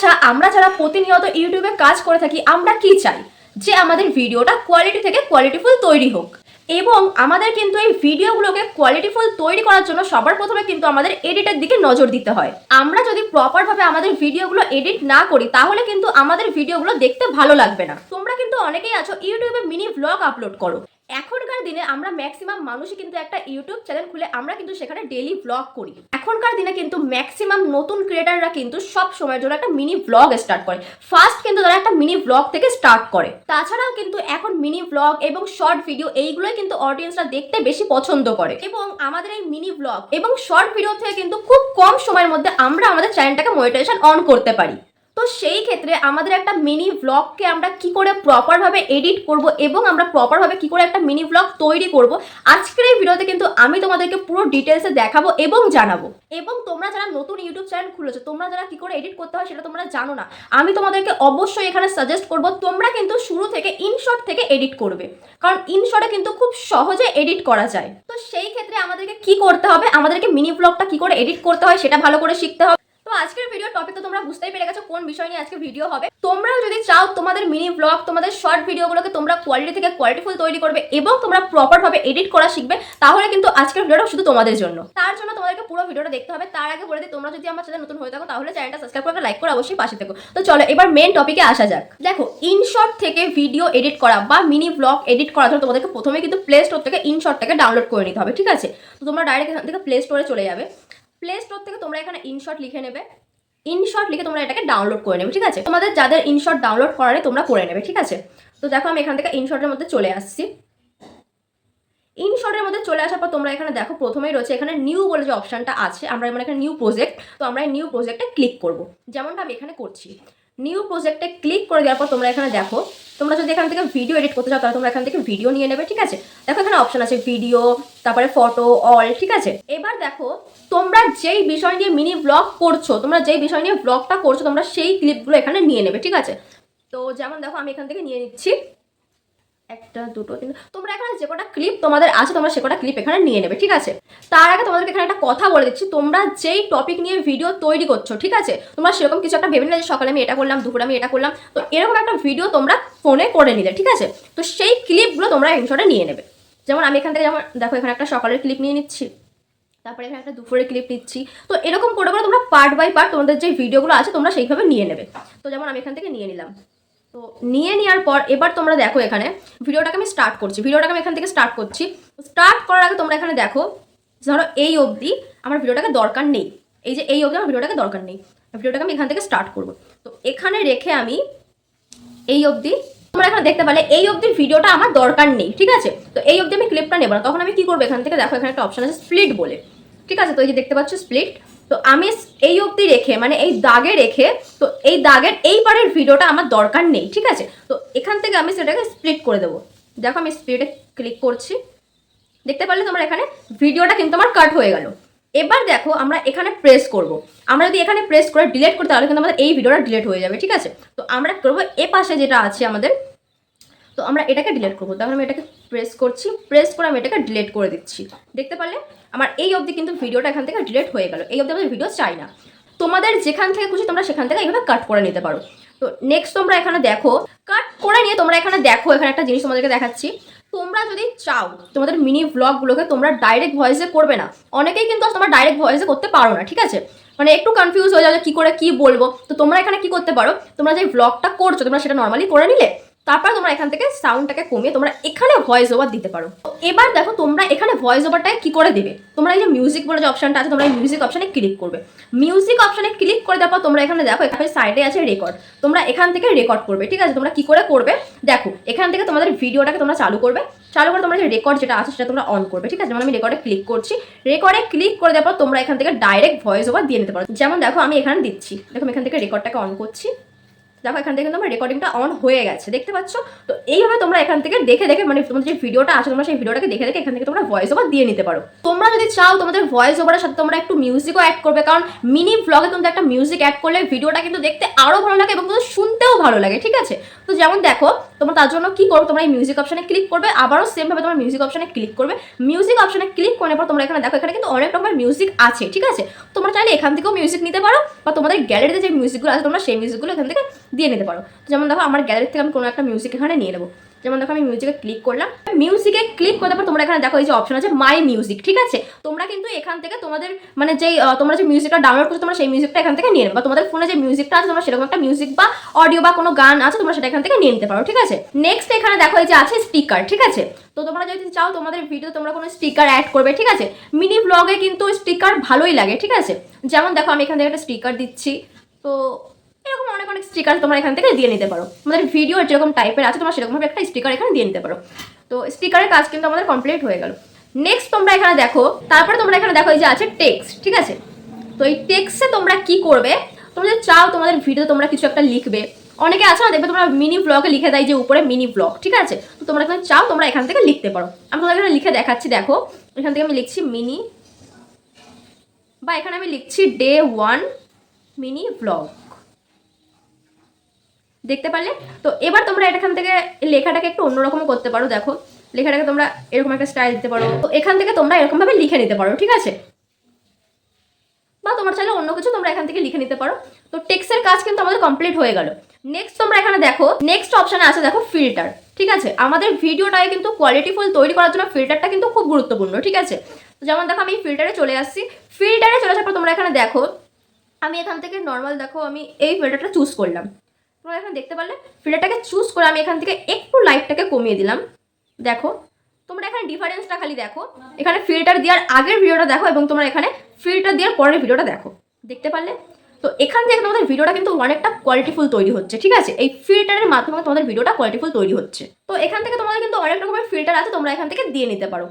আচ্ছা, আমরা যারা প্রতিনিয়ত ইউটিউবে কাজ করে থাকি, আমরা কি চাই? যে আমাদের ভিডিওটা কোয়ালিটি থেকে কোয়ালিটিফুল তৈরি হোক। এবং আমাদের কিন্তু এই ভিডিওগুলোকে কোয়ালিটিফুল তৈরি করার জন্য সবার প্রথমে কিন্তু আমাদের এডিটের দিকে নজর দিতে হয়। আমরা যদি প্রপারভাবে আমাদের ভিডিওগুলো এডিট না করি, তাহলে কিন্তু আমাদের ভিডিওগুলো দেখতে ভালো লাগবে না। তোমরা কিন্তু অনেকেই আছো ইউটিউবে মিনি ব্লগ আপলোড করো। এখনকার দিনে আমরা ম্যাক্সিমাম মানুষই কিন্তু একটা ইউটিউব চ্যানেল খুলে আমরা কিন্তু সেখানে ডেইলি ব্লগ করি। এখনকার দিনে কিন্তু ম্যাক্সিমাম নতুন ক্রিয়েটাররা কিন্তু সব সময়ের জন্য একটা মিনি ব্লগ স্টার্ট করে। ফার্স্ট কিন্তু তারা একটা মিনি ব্লগ থেকে স্টার্ট করে। তাছাড়াও কিন্তু এখন মিনি ব্লগ এবং শর্ট ভিডিও এইগুলোই কিন্তু অডিয়েন্সরা দেখতে বেশি পছন্দ করে। এবং আমাদের এই মিনি ব্লগ এবং শর্ট ভিডিও থেকে কিন্তু খুব কম সময়ের মধ্যে আমরা আমাদের চ্যানেলটাকে মনিটাইজেশন অন করতে পারি। তো সেই ক্ষেত্রে আমাদের একটা মিনি ব্লগকে আমরা কি করে প্রপারভাবে এডিট করব এবং আমরা প্রপারভাবে কি করে একটা মিনি ব্লগ তৈরি করব, আজকের এই ভিডিওতে কিন্তু আমি তোমাদেরকে পুরো ডিটেলসে দেখাবো এবং জানাবো। এবং তোমরা যারা নতুন ইউটিউব চ্যানেল খুলেছো, তোমরা যারা কি করে এডিট করতে হয় সেটা তোমরা জানো না, আমি তোমাদেরকে অবশ্যই এখানে সাজেস্ট করব তোমরা কিন্তু শুরু থেকে ইনশট থেকে এডিট করবে, কারণ ইনশটে কিন্তু খুব সহজে এডিট করা যায়। তো সেই ক্ষেত্রে আমাদেরকে কি করতে হবে, আমাদেরকে মিনি ব্লগটা কি করে এডিট করতে হয় সেটা ভালো করে শিখতে হবে। তো আজকের ভিডিও টপিক তো তোমরা বুঝতেই পেরে গেছো কোন বিষয় নিয়ে আজকে ভিডিও হবে। তোমরাও যদি চাও তোমাদের মিনি ব্লগ, তোমাদের শর্ট ভিডিওগুলোকে তোমরা কোয়ালিটি থেকে কোয়ালিটিফুল তৈরি করবে এবং তোমরা প্রপারভাবে এডিট করা শিখবে, তাহলে কিন্তু আজকের ভিডিওটা শুধু তোমাদের জন্য। তার জন্য তোমাদেরকে পুরো ভিডিওটা দেখতে হবে। তার আগে বলে দিই, তোমরা যদি আমার চ্যানেল নতুন হয়ে থাকো তাহলে চ্যানেলটা সাবস্ক্রাইব করে লাইক করে অবশ্যই পাশে থেকো। তো চলো এবার মেন টপিকে আসা যাক। দেখো, ইনশট থেকে ভিডিও এডিট করা বা মিনি ব্লগ এডিট করার জন্য তোমাদেরকে প্রথমে কিন্তু প্লে স্টোর থেকে ইনশটটাকে ডাউনলোড করে নিতে হবে, ঠিক আছে? তো তোমরা ডাইরেক্ট এখান থেকে প্লে স্টোরে চলে যাবে। প্লে স্টোর থেকে তোমরা এখানে ইনশট লিখে নেবে। ইনশট লিখে তোমরা এটাকে ডাউনলোড করে নেবে, ঠিক আছে? তোমাদের যাদের ইনশট ডাউনলোড করারে তোমরা করে নেবে, ঠিক আছে? তো দেখো আমি এখান থেকে ইনশটের মধ্যে চলে আসছি। ইনশটের মধ্যে চলে আসার পর তোমরা এখানে দেখো প্রথমেই রয়েছে এখানে নিউ বলে যে অপশনটা আছে, আমরা মানে এখানে নিউ প্রজেক্ট, তো আমরা এই নিউ প্রজেক্টে ক্লিক করব, যেমনটা আমি এখানে করছি। নিউ প্রজেক্টে ক্লিক করে দেওয়ার পর তোমরা এখানে দেখো, তোমরা যদি এখান থেকে ভিডিও এডিট করতে চাও তাহলে তোমরা এখান থেকে ভিডিও নিয়ে নেবে, ঠিক আছে? দেখো এখানে অপশন আছে ভিডিও, তারপরে ফটো, অল, ঠিক আছে? এবার দেখো তোমরা যেই বিষয় নিয়ে মিনি ব্লগ করছো, তোমরা যেই বিষয় নিয়ে ব্লগটা করছো, তোমরা সেই ক্লিপগুলো এখানে নিয়ে নেবে, ঠিক আছে? তো যেমন দেখো আমি এখান থেকে নিয়ে নিচ্ছি একটা, দুটো, তিনটে। তোমরা এখানে যে কটা ক্লিপ তোমাদের আছে তোমরা সে কটা ক্লিপ এখানে নিয়ে নেবে, ঠিক আছে? তার আগে তোমাদেরকে এখানে একটা কথা বলে দিচ্ছি, তোমরা যেই টপিক নিয়ে ভিডিও তৈরি করছো, ঠিক আছে, তোমরা সেরকম কিছু একটা ভেবে নিলে যে সকালে আমি এটা করলাম, দুপুরে আমি এটা করলাম, তো এরকম একটা ভিডিও তোমরা ফোনে করে নিলে, ঠিক আছে? তো সেই ক্লিপগুলো তোমরা ইনশটে নিয়ে নেবে। যেমন আমি এখান থেকে যেমন দেখো এখানে একটা সকালের ক্লিপ নিয়ে নিচ্ছি, তারপরে এখানে একটা দুপুরের ক্লিপ নিচ্ছি। তো এরকম করে করে তোমরা পার্ট বাই পার্ট তোমাদের যে ভিডিওগুলো আছে তোমরা সেইভাবে নিয়ে নেবে। তো যেমন আমি এখান থেকে নিয়ে নিলাম। তো নিয়ে নেওয়ার পর এবার তোমরা দেখো এখানে ভিডিওটাকে আমি স্টার্ট করছি। ভিডিওটাকে আমি এখান থেকে স্টার্ট করছি। স্টার্ট করার আগে তোমরা এখানে দেখো, ধরো এই অবধি আমার ভিডিওটাকে দরকার নেই, এই যে এই অবধি আমার ভিডিওটাকে দরকার নেই, ভিডিওটাকে আমি এখান থেকে স্টার্ট করব। তো এখানে রেখে আমি এই অবধি, তোমরা এখানে দেখতে পারলে এই অবধি ভিডিওটা আমার দরকার নেই, ঠিক আছে? তো এই অবধি আমি ক্লিপটা নেব না। তখন আমি কি করবো, এখান থেকে দেখো এখানে একটা অপশন আছে স্প্লিট বলে, ঠিক আছে? তো এই যে দেখতে পাচ্ছ স্প্লিট, তো আমি এই অবধি রেখে মানে এই দাগে রেখে, তো এই দাগের এই পারের ভিডিওটা আমার দরকার নেই, ঠিক আছে? তো এখান থেকে আমি সেটাকে স্প্লিট করে দেবো। দেখো আমি স্প্লিটে ক্লিক করছি, দেখতে পারলে তোমরা এখানে ভিডিওটা কিন্তু আমার কাট হয়ে গেল। এবার দেখো আমরা এখানে প্রেস করব। আমরা যদি এখানে প্রেস করে ডিলিট করি তাহলে কিন্তু আমাদের এই ভিডিওটা ডিলিট হয়ে যাবে, ঠিক আছে? তো আমরা করবো এ পাশে যেটা আছে আমাদের, তো আমরা এটাকে ডিলিট করবো। তখন আমি এটাকে প্রেস করছি, প্রেস করে আমি এটাকে ডিলিট করে দিচ্ছি। দেখতে পারলে আমার এই অবধি কিন্তু ভিডিওটা এখান থেকে ডিলিট হয়ে গেল। এই অবধি আমাদের ভিডিও চাই না। তোমাদের যেখান থেকে খুশি তোমরা সেখান থেকে এইভাবে কাট করে নিতে পারো। তো নেক্সট তোমরা এখানে দেখো, কাট করে নিয়ে তোমরা এখানে দেখো, এখানে একটা জিনিস তোমাদেরকে দেখাচ্ছি। তোমরা যদি চাও তোমাদের মিনি ব্লগগুলোকে তোমরা ডাইরেক্ট ভয়েসে করবে না, অনেকেই কিন্তু তোমরা ডাইরেক্ট ভয়েসে করতে পারো না, ঠিক আছে? মানে একটু কনফিউজ হয়ে যাবে কি করে কি বলবো। তো তোমরা এখানে কি করতে পারো, তোমরা যে ব্লগটা করছো তোমরা সেটা নর্মালি করে নিলে, তারপর তোমরা এখান থেকে সাউন্ডটাকে কমিয়ে তোমরা এখানে ভয়েস ওভার দিতে পারো। এবার দেখো তোমরা এখানে ভয়েস ওভারটাকে কি করে দেবে, তোমরা এই যে মিউজিক বলে যে অপশনটা আছে তোমরা এই মিউজিক অপশনে ক্লিক করবে। মিউজিক অপশনে ক্লিক করে দেওয়ার পর তোমরা এখানে দেখো এখানে সাইডে আছে রেকর্ড, তোমরা এখান থেকে রেকর্ড করবে, ঠিক আছে? তোমরা কি করে করবে দেখো, এখান থেকে তোমাদের ভিডিওটাকে তোমরা চালু করবে, চালু করে তোমরা যে রেকর্ড যেটা আছে সেটা তোমরা অন করবে, ঠিক আছে? যেমন আমি রেকর্ডে ক্লিক করছি, রেকর্ডে ক্লিক করে দেওয়ার পর তোমরা এখান থেকে ডাইরেক্ট ভয়েস ওভার দিয়ে নিতে পারো। যেমন দেখো আমি এখানে দিচ্ছি, দেখো এখান থেকে রেকর্ডটাকে অন করছি, দেখো এখান থেকে কিন্তু আমার রেকর্ডিংটা অন হয়ে গেছে, দেখতে পাচ্ছ? তো এইভাবে তোমরা এখান থেকে দেখে দেখে মানে তোমাদের যে ভিডিওটা আছে তোমরা সেই ভিডিওটাকে দেখে দেখে এখান থেকে তোমরা ভয়েস ওভার দিয়ে নিতে পারো। তোমরা যদি চাও তোমাদের ভয়েস ওভারের সাথে তোমরা একটু মিউজিকও অ্যাড করবে, কারণ মিনি ব্লগে কিন্তু একটা মিউজিক অ্যাড করলে ভিডিওটা কিন্তু দেখতে আরও ভালো লাগে এবং শুনতেও ভালো লাগে, ঠিক আছে? তো যেমন দেখো তোমরা তার জন্য কি করবে, তোমরা এই মিউজিক অপশনে ক্লিক করবে, আবারও সেম ভাবে তোমরা মিউজিক অপশনে ক্লিক করবে। মিউজিক অপশনে ক্লিক করার পর তোমরা এখানে দেখো এখানে কিন্তু অনেক রকমের মিউজিক আছে, ঠিক আছে। তোমরা চাইলে এখান থেকেও মিউজিক নিতে পারো, বা তোমাদের গ্যালারিতে যে মিউজিকগুলো আছে তোমরা সেই মিউজিকগুলো এখান থেকে দিয়ে নিতে পারো। যেমন দেখো আমার গ্যালারি থেকে আমি কোনো একটা মিউজিক এখানে নিয়ে নেবো। যেমন দেখো আমি মিউজিকে ক্লিক করলাম, মিউজিকে ক্লিক করার পর তোমরা এখানে দেখো এই যে অপশন আছে মাই মিউজিক, ঠিক আছে। তোমরা কিন্তু এখান থেকে তোমাদের মানে যেই তোমরা যে মিউজিকটা ডাউনলোড করছো তোমরা সেই মিউজিকটা এখান থেকে নিয়ে নেবে, বা তোমাদের ফোনে যে মিউজিকটা আছে তোমরা সেরকম একটা মিউজিক বা অডিও বা কোনো গান আছে তোমরা সেটা এখান থেকে নিয়ে নিতে পারো, ঠিক আছে। নেক্সট এখানে দেখো এই যে আছে স্টিকার, ঠিক আছে। তো তোমরা যদি চাও তোমাদের ভিডিও তোমরা কোনো স্টিকার অ্যাড করবে, ঠিক আছে। মিনি ব্লগে কিন্তু স্টিকার ভালোই লাগে, ঠিক আছে। যেমন দেখো আমি এখান থেকে একটা স্টিকার দিচ্ছি, তো এরকম অনেক অনেক স্টিকার তোমরা এখান থেকে দিয়ে নিতে পারো। তোমাদের ভিডিও যেরকম টাইপের আছে তোমরা সেরকমভাবে একটা স্টিকার এখানে দিয়ে নিতে পারো। তো স্টিকারের কাজ কিন্তু আমাদের কমপ্লিট হয়ে গেল। নেক্সট তোমরা এখানে দেখো, তারপরে তোমরা এখানে দেখো এই যে আছে টেক্সট, ঠিক আছে। তো এই টেক্সটে তোমরা কি করবে, তোমরা যদি চাও তোমাদের ভিডিও তোমরা কিছু একটা লিখবে, অনেকে আছে না দেখবে তোমরা মিনি ব্লগে লিখে দেয় যে উপরে মিনি ব্লগ, ঠিক আছে। তো তোমরা এখানে চাও তোমরা এখান থেকে লিখতে পারো। আমি তোমাদের এখানে লিখে দেখাচ্ছি, দেখো এখান থেকে আমি লিখছি মিনি, বা এখানে আমি লিখছি ডে 1 মিনি ব্লগ, দেখতে পারলে। তো এবার তোমরা এখান থেকে লেখাটাকে একটু অন্যরকম করতে পারো, দেখো লেখাটাকে তোমরা এরকম একটা স্টাইল দিতে পারো। তো এখান থেকে তোমরা এরকম ভাবে লিখে নিতে পারো, ঠিক আছে। বা তোমার চাইলে অন্য কিছু তোমরা এখান থেকে লিখে নিতে পারো। তো টেক্সটের কাজ কিন্তু আমাদের কমপ্লিট হয়ে গেল। নেক্সট তোমরা এখানে দেখো নেক্সট অপশনে আছে দেখো ফিল্টার, ঠিক আছে। আমাদের ভিডিওটাকে কিন্তু কোয়ালিটিফুল তৈরি করার জন্য ফিল্টারটা কিন্তু খুব গুরুত্বপূর্ণ, ঠিক আছে। তো যেমন দেখো আমি ফিল্টারে চলে আসছি, ফিল্টারে চলে আসার পর তোমরা এখানে দেখো আমি এখান থেকে নর্মাল দেখো আমি এই ফিল্টারটা চুজ করলাম। তোমরা এখানে দেখতে পারলে ফিল্টারটাকে চুজ করে আমি এখান থেকে একটু লাইটটাকে কমিয়ে দিলাম। দেখো তোমরা এখানে ডিফারেন্সটা খালি দেখো, এখানে ফিল্টার দেওয়ার আগের ভিডিওটা দেখো এবং তোমরা এখানে ফিল্টার দেওয়ার পরের ভিডিওটা দেখো, দেখতে পারলে। তো এখান থেকে তোমাদের ভিডিওটা কিন্তু অনেকটা কোয়ালিটিফুল তৈরি হচ্ছে, ঠিক আছে। এই ফিল্টারের মাধ্যমে তোমাদের ভিডিওটা কোয়ালিটিফুল তৈরি হচ্ছে। তো এখান থেকে তোমাদের কিন্তু অনেক রকমের ফিল্টার আছে, তোমরা এখান থেকে দিয়ে নিতে পারো।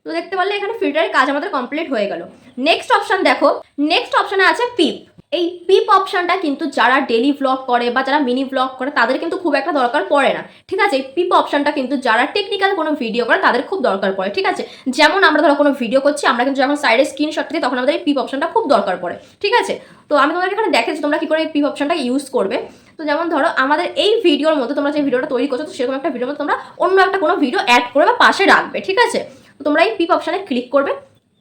তো দেখতে পারলে এখানে ফিল্টারের কাজ আমাদের কমপ্লিট হয়ে গেল। নেক্সট অপশন দেখো, নেক্সট অপশনে আছে পিপ। এই পিপ অপশনটা কিন্তু যারা ডেলি ব্লগ করে বা যারা মিনি ব্লগ করে তাদের কিন্তু খুব একটা দরকার পড়ে না, ঠিক আছে। এই পিপ অপশনটা কিন্তু যারা টেকনিক্যাল কোনো ভিডিও করে তাদের খুব দরকার পড়ে, ঠিক আছে। যেমন আমরা ধরো কোনো ভিডিও করছি, আমরা কিন্তু যখন সাইডে স্ক্রিনশট দিই তখন আমাদের এই পিপ অপশনটা খুব দরকার পড়ে, ঠিক আছে। তো আমি তোমাদের এখানে দেখাচ্ছি তোমরা কি করে এই পিপ অপশনটা ইউজ করবে। তো যেমন ধরো আমাদের এই ভিডিওর মধ্যে তোমরা যে ভিডিওটা তৈরি করছো তো সেরকম একটা ভিডিওর মধ্যে তোমরা অন্য একটা কোনো ভিডিও অ্যাড করে বা পাশে রাখবে, ঠিক আছে। তো তোমরা এই পিপ অপশনে ক্লিক করবে,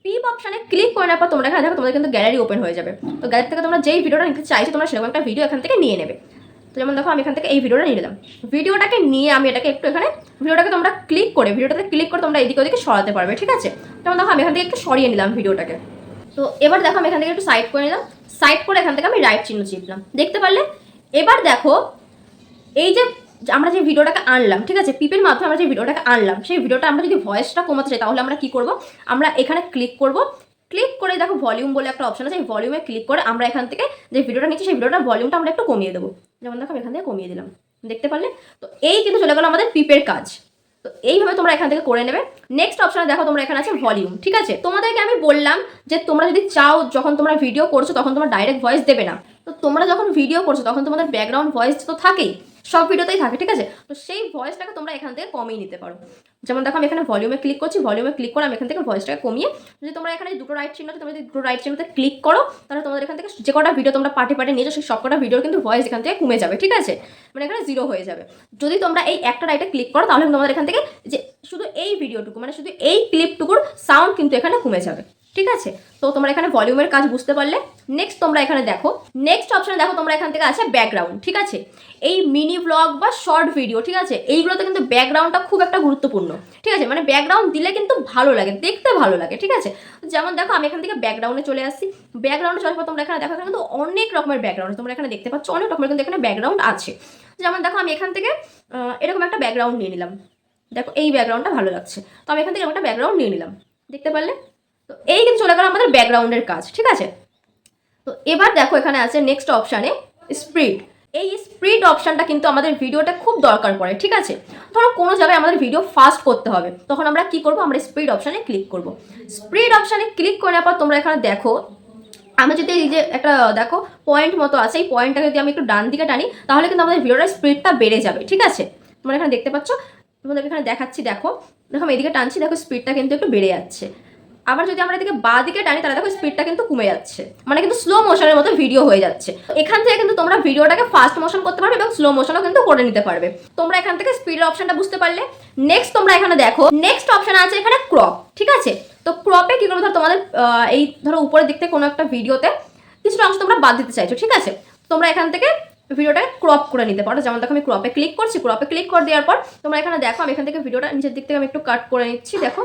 পিপ অপশনে ক্লিক করে নেওয়ার পর তোমরা এখানে দেখো তোমাদের কিন্তু গ্যালারি ওপেন হয়ে যাবে। তো গ্যালারি থেকে তোমরা যেই ভিডিওটা নিতে চাইছো তোমরা সেরকম একটা ভিডিও এখান থেকে নিয়ে নেবে। তো যেমন দেখো আমি এখান থেকে এই ভিডিওটা নিয়ে নিলাম, ভিডিওটাকে নিয়ে আমি এটাকে একটু এখানে ভিডিওটাকে তোমরা ক্লিক করে ভিডিওটাতে ক্লিক করে তোমরা এদিকে ওদিকে সরাতে পারবে, ঠিক আছে। যেমন দেখো আমি এখান থেকে একটু সরিয়ে নিলাম ভিডিওটাকে। তো এবার দেখো আমি এখান থেকে একটু সাইড করে নিলাম, সাইড করে এখান থেকে আমি রাইট চিহ্ন চিপলাম, দেখতে পারলে। এবার দেখো এই যে আমরা যে ভিডিওটাকে আনলাম, ঠিক আছে, পিপের মাধ্যমে আমরা যে ভিডিওটাকে আনলাম সেই ভিডিওটা আমরা যদি ভয়েসটা কমাতে চাই তাহলে আমরা কি করব, আমরা এখানে ক্লিক করব, ক্লিক করে দেখো ভলিউম বলে একটা অপশন আছে, এই ভলিউমে ক্লিক করে আমরা এখান থেকে যে ভিডিওটা নিচ্ছি সেই ভিডিওটার ভলিউমটা আমরা একটু কমিয়ে দেবো। যেমন দেখো আমি এখান থেকে কমিয়ে দিলাম, দেখতে পারলে। তো এই কিন্তু চলে গেল আমাদের পিপের কাজ। তো এইভাবে তোমরা এখান থেকে করে নেবে। নেক্সট অপশনে দেখো তোমরা এখানে আছে ভলিউম, ঠিক আছে। তোমাদেরকে আমি বললাম যে তোমরা যদি চাও যখন তোমরা ভিডিও করছো তখন তোমরা ডাইরেক্ট ভয়েস দেবে না। তো তোমরা যখন ভিডিও করছো তখন তোমাদের ব্যাকগ্রাউন্ড ভয়েস তো থাকেই, সব ভিডিওতেই থাকে, ঠিক আছে। তো সেই ভয়েসটাকে তোমরা এখান থেকে কমিয়ে নিতে পারো। যেমন দেখো আমি এখানে ভলিউমে ক্লিক করছি, ভলিউমে ক্লিক করে আমি এখান থেকে ভয়েসটাকে কমিয়ে, যদি তোমরা এখানে দুটো রাইট চিহ্ন আছে তোমরা যদি দুটো রাইট চিহ্নতে ক্লিক করো তাহলে তোমাদের এখান থেকে যে কটা ভিডিও তোমরা পার্টি নিয়েছো সেই সব কটা ভিডিওর কিন্তু ভয়েস এখান থেকে কমে যাবে, ঠিক আছে। মানে এখানে 0 হয়ে যাবে। যদি তোমরা এই একটা রাইটে ক্লিক করো তাহলে তোমাদের এখান থেকে যে শুধু এই ভিডিওটুকু মানে শুধু এই ক্লিপটুকুর সাউন্ড কিন্তু এখানে কমে যাবে, ঠিক আছে। তো তোমরা এখানে ভলিউমের কাজ বুঝতে পারলে। নেক্সট তোমরা এখানে দেখো নেক্সট অপশনে দেখো তোমরা এখান থেকে আছে ব্যাকগ্রাউন্ড, ঠিক আছে। এই মিনি ব্লগ বা শর্ট ভিডিও, ঠিক আছে, এইগুলোতে কিন্তু ব্যাকগ্রাউন্ডটা খুব একটা গুরুত্বপূর্ণ, ঠিক আছে। মানে ব্যাকগ্রাউন্ড দিলে কিন্তু ভালো লাগে, দেখতে ভালো লাগে, ঠিক আছে। যেমন দেখো আমি এখান থেকে ব্যাকগ্রাউন্ডে চলে আসছি, ব্যাকগ্রাউন্ডে চলে পর তোমরা এখানে দেখো এখানে কিন্তু অনেক রকমের ব্যাকগ্রাউন্ড তোমরা এখানে দেখতে পাচ্ছ, অনেক রকমের কিন্তু এখানে ব্যাকগ্রাউন্ড আছে। যেমন দেখো আমি এখান থেকে এরকম একটা ব্যাকগ্রাউন্ড নিয়ে নিলাম, দেখো এই ব্যাকগ্রাউন্ডটা ভালো লাগছে, তো আমি এখান থেকে এরকম একটা ব্যাকগ্রাউন্ড নিয়ে নিলাম, দেখতে পারলে। তো এই কিন্তু চলে গেল আমাদের ব্যাকগ্রাউন্ডের কাজ, ঠিক আছে। তো এবার দেখো এখানে আছে নেক্সট অপশানে স্পিড। এই স্পিড অপশানটা কিন্তু আমাদের ভিডিওটা খুব দরকার পড়ে, ঠিক আছে। ধরো কোনো জায়গায় আমাদের ভিডিও ফাস্ট করতে হবে তখন আমরা কি করব, আমরা স্পিড অপশানে ক্লিক করব। স্পিড অপশানে ক্লিক করার পর তোমরা এখানে দেখো আমি যদি এই যে একটা দেখো পয়েন্ট মতো আছে, এই পয়েন্টটাকে যদি আমি একটু ডান দিকে টানি তাহলে কিন্তু আমাদের ভিডিওটার স্পিডটা বেড়ে যাবে, ঠিক আছে। তোমরা এখানে দেখতে পাচ্ছ, তোমাদেরকে এখানে দেখাচ্ছি, দেখো দেখো আমি এদিকে টানছি, দেখো স্পিডটা কিন্তু একটু বেড়ে যাচ্ছে। আবার যদি আমরা এদিকে বাঁ দিকে টানি তাহলে দেখো স্পিডটা কিন্তু কমে যাচ্ছে, মানে কিন্তু স্লো মোশনের মতো ভিডিও হয়ে যাচ্ছে। এখান থেকে কিন্তু তোমরা ভিডিওটাকে ফাস্ট মোশন করতে পারবে এবং স্লো মোশনও কিন্তু করে নিতে পারবে। তোমরা এখান থেকে স্পিডের অপশনটা বুঝতে পারলে। নেক্সট তোমরা এখানে দেখো নেক্সট অপশন আছে এখানে ক্রপ, ঠিক আছে। তো ক্রপে কি করবে, ধরো তোমাদের এই ধরো উপরের দিক থেকে কোনো একটা ভিডিওতে কিছুটা অংশ তোমরা বাদ দিতে চাইছো, ঠিক আছে। তোমরা এখান থেকে ভিডিওটাকে ক্রপ করে নিতে পারো। যেমন দেখো আমি ক্রপে ক্লিক করছি, ক্রপে ক্লিক করে দেওয়ার পর তোমরা এখানে দেখো আমি এখান থেকে ভিডিওটা নিচের দিক থেকে আমি একটু কাট করে নিচ্ছি, দেখো।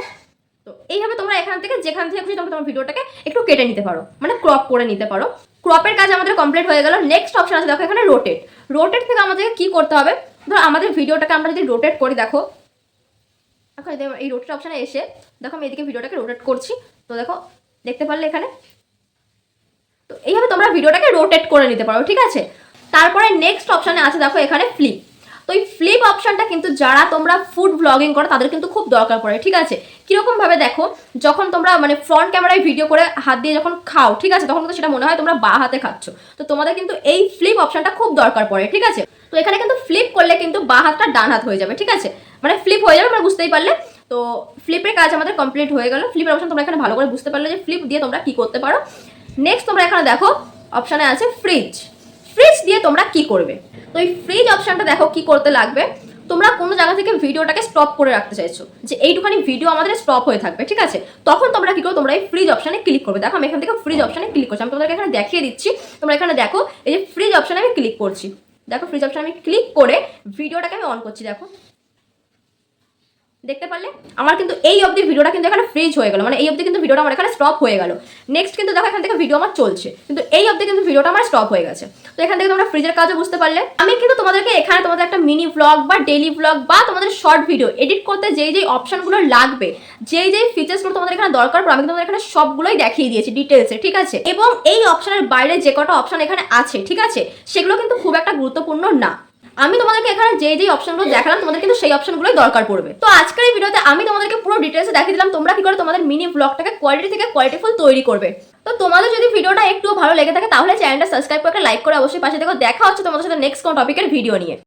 তো এইভাবে তোমরা এখান থেকে যেখান থেকে খুশি তোমরা তোমার ভিডিওটাকে একটু কেটে নিতে পারো, মানে ক্রপ করে নিতে পারো। ক্রপের কাজ আমাদের কমপ্লিট হয়ে গেল। নেক্সট অপশন আছে দেখো এখানে রোটেট। রোটেট থেকে আমাদেরকে কি করতে হবে, ধরো আমাদের ভিডিওটাকে আমরা যদি রোটেট করি, দেখো এখন এই রোটেট অপশনে এসে দেখো আমি এদিকে ভিডিওটাকে রোটেট করছি। তো দেখো দেখতে পারলে এখানে, তো এইভাবে তোমরা ভিডিওটাকে রোটেট করে নিতে পারো, ঠিক আছে। তারপরে নেক্সট অপশনে আছে দেখো এখানে ফ্লিপ। তো এই ফ্লিপ অপশনটা কিন্তু যারা তোমরা ফুড ব্লগিং করো তাদের কিন্তু খুব দরকার পড়ে, ঠিক আছে। কিরকম ভাবে দেখো, যখন তোমরা মানে ফ্রন্ট ক্যামেরায় ভিডিও করে হাত দিয়ে যখন খাও, ঠিক আছে, তখন কিন্তু সেটা মনে হয় তোমরা বাঁ হাতে খাচ্ছ। তো তোমাদের কিন্তু এই ফ্লিপ অপশনটা খুব দরকার পড়ে, ঠিক আছে। তো এখানে কিন্তু ফ্লিপ করলে কিন্তু বাঁ হাতটা ডান হাত হয়ে যাবে, ঠিক আছে, মানে ফ্লিপ হয়ে যাবে, মানে বুঝতেই পারলে। তো ফ্লিপের কাজ আমাদের কমপ্লিট হয়ে গেল। ফ্লিপের অপশন তোমরা এখানে ভালো করে বুঝতে পারলে যে ফ্লিপ দিয়ে তোমরা কি করতে পারো। নেক্সট তোমরা এখানে দেখো অপশনে আছে ফ্রিজ। ফ্রিজ দিয়ে তোমরা কি করবে, তো এই ফ্রিজ অপশনটা দেখো কি করতে লাগবে। তোমরা কোনো জায়গা থেকে ভিডিওটাকে স্টপ করে রাখতে চাইছো, যে এইটুখানি ভিডিও আমাদের স্টপ হয়ে থাকবে, ঠিক আছে। তখন তোমরা কি করো, তোমরা এই ফ্রিজ অপশনে ক্লিক করবে। দেখো আমি এখান থেকে ফ্রিজ অপশনে ক্লিক করছি, আমি তোমাদেরকে এখানে দেখিয়ে দিচ্ছি। তোমরা এখানে দেখো এই যে ফ্রিজ অপশনে আমি ক্লিক করছি, দেখো ফ্রিজ অপশনে আমি ক্লিক করে ভিডিওটাকে আমি অন করছি, দেখো দেখতে পারলে আমার কিন্তু এই অবধি ভিডিওটা কিন্তু এখানে ফ্রিজ হয়ে গেল, মানে এই অবধি কিন্তু ভিডিওটা আমার এখানে স্টপ হয়ে গেল। নেক্সট কিন্তু দেখো এখান থেকে ভিডিও আমার চলছে, কিন্তু এই অবধি কিন্তু ভিডিওটা আমার স্টপ হয়ে গেছে। তো এখান থেকে তোমরা ফ্রিজের কাজও বুঝতে পারলে। আমি কিন্তু তোমাদেরকে এখানে তোমাদের একটা মিনি ব্লগ বা ডেইলি ব্লগ বা তোমাদের শর্ট ভিডিও এডিট করতে যেই যেই অপশনগুলো লাগবে, যেই যেই ফিচার্সগুলো তোমাদের এখানে দরকার পড়ে, আমি তোমাদের এখানে সবগুলোই দেখিয়ে দিয়েছি ডিটেলসে, ঠিক আছে। এবং এই অপশনের বাইরে যে কটা অপশন এখানে আছে, ঠিক আছে, সেগুলো কিন্তু খুব একটা গুরুত্বপূর্ণ না। আমি তোমাদেরকে এখানে যেই অপশনগুলো দেখালাম তোমাদের কিন্তু সেই অপশনগুলোই দরকার পড়বে। তো আজকের এই ভিডিওতে আমি তোমাদেরকে পুরো ডিটেলসে দেখিয়ে দিলাম তোমরা কি করে তোমাদের মিনি ব্লগটাকে কোয়ালিটি থেকে কোয়ালিটিফুল তৈরি করবে। তো তোমাদের যদি ভিডিওটা একটু ভালো লেগে থাকে তাহলে চ্যানেলটা সাবস্ক্রাইব করে লাইক করে অবশ্যই পাশে দেখো। দেখা হচ্ছে তোমাদের সাথে নেক্সট কোন টপিকের ভিডিও নিয়ে।